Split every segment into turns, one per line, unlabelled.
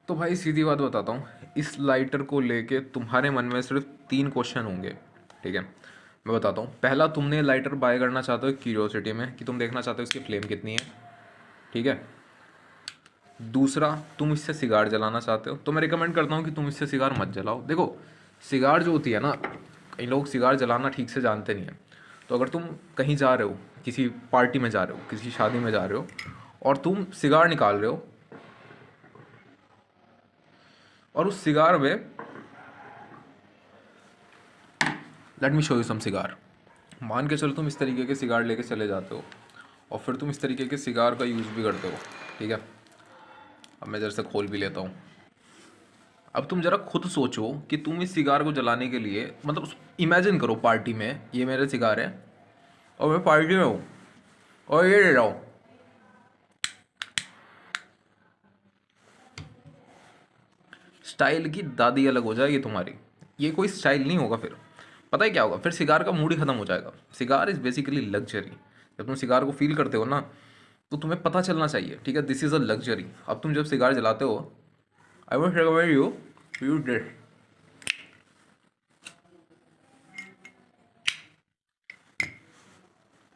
तो भाई सीधी बात बताता हूँ, इस लाइटर को लेके तुम्हारे मन में सिर्फ 3 क्वेश्चन होंगे। ठीक है, मैं बताता हूँ। पहला, तुमने लाइटर बाय करना चाहते हो क्यूरियोसिटी में कि तुम देखना चाहते हो इसकी फ्लेम कितनी है। ठीक है। दूसरा, तुम इससे सिगार जलाना चाहते हो, तो मैं रिकमेंड करता हूँ कि तुम इससे सिगार मत जलाओ। देखो, सिगार जो होती है ना, कई लोग सिगार जलाना ठीक से जानते नहीं हैं। तो अगर तुम कहीं जा रहे हो, किसी पार्टी में जा रहे हो, किसी शादी में जा रहे हो, और तुम सिगार निकाल रहे हो, और उस सिगार में, let me show you some cigar. मान के चलो तुम इस तरीके के सिगार लेके चले जाते हो, और फिर तुम इस तरीके के सिगार का यूज़ भी करते हो। ठीक है, अब मैं जरा से खोल भी लेता हूँ। अब तुम जरा खुद सोचो कि तुम इस सिगार को जलाने के लिए, मतलब इमेजिन करो पार्टी में ये मेरे सिगार है, और मैं पार्टी में हूँ, और ये ले रहा हूँ। स्टाइल की दादी अलग हो जाएगी तुम्हारी। ये कोई स्टाइल नहीं होगा। फिर पता है क्या होगा, फिर सिगार का मूड ही खत्म हो जाएगा। Cigar is basically luxury. जब तुम सिगार को फील करते हो ना, तो तुम्हें पता चलना चाहिए, ठीक है, दिस इज़ अ लग्जरी। अब तुम जब सिगार जलाते हो, I would recommend you you this.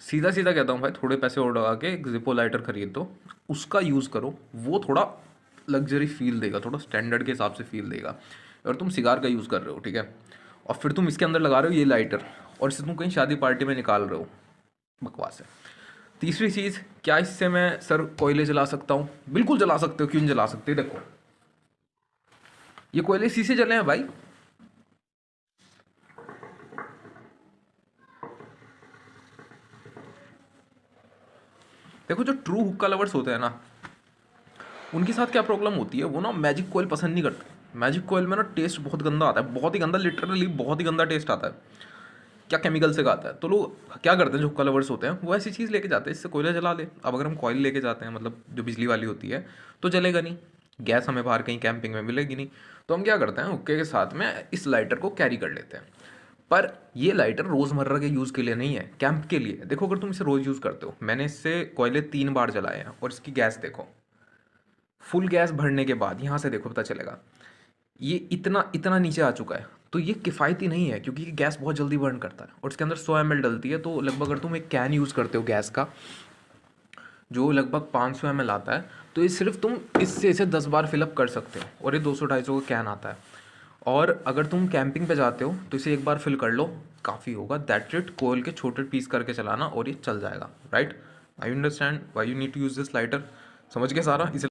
सीधा सीधा कहता हूँ भाई, थोड़े पैसे और लगा के एक जिपो लाइटर खरीद दो, उसका यूज़ करो। वो थोड़ा लग्जरी फील देगा, थोड़ा स्टैंडर्ड के हिसाब से फील देगा। और तुम सिगार का यूज़ कर रहे हो, ठीक है, और फिर तुम इसके अंदर लगा रहे हो ये लाइटर, और इसे तुम कहीं शादी पार्टी में निकाल रहे हो, बकवास है। तीसरी चीज़, क्या इससे मैं सर कोयले जला सकता हूँ? बिल्कुल जला सकते हो, क्यों नहीं जला सकते। देखो, ये कोयले शीशे जले हैं भाई। देखो, जो ट्रू हुक्का लवर्स होते हैं ना, उनके साथ क्या प्रॉब्लम होती है, वो ना मैजिक कोयल पसंद नहीं करते। मैजिक कोयल में ना टेस्ट बहुत गंदा आता है, बहुत ही गंदा, लिटरली बहुत ही गंदा टेस्ट आता है। क्या केमिकल से आता है। तो लोग क्या करते हैं, जो हुक्का लवर्स होते हैं, वो ऐसी चीज़ लेके जाते हैं, इससे कोयला जला ले। अब अगर हम कोयल लेके जाते हैं, मतलब जो बिजली वाली होती है, तो जलेगा नहीं। गैस हमें बाहर कहीं कैंपिंग में मिलेगी नहीं। तो हम क्या करते हैं, हुक्के के साथ में इस लाइटर को कैरी कर लेते हैं। पर ये लाइटर रोज़मर्रा के यूज़ के लिए नहीं है, कैंप के लिए है। देखो, अगर तुम इसे रोज़ यूज़ करते हो, मैंने इससे कोयले 3 बार जलाए हैं, और इसकी गैस देखो, फुल गैस भरने के बाद यहाँ से देखो, पता चलेगा ये इतना इतना नीचे आ चुका है। तो ये किफ़ायती नहीं है, क्योंकि ये गैस बहुत जल्दी बर्न करता है, और इसके अंदर 100 ml डलती है। तो लगभग अगर तुम एक कैन यूज़ करते हो गैस का, जो लगभग 500 ml आता है, तो ये सिर्फ तुम इससे इसे 10 बार फिलअप कर सकते हो, और ये 200-250 का कैन आता है। और अगर तुम कैंपिंग पे जाते हो, तो इसे एक बार फिल कर लो, काफ़ी होगा। That's it. कोयल के छोटे पीस करके चलाना, और ये चल जाएगा। Right, I understand why you need to use this lighter. समझ गए सारा इसे।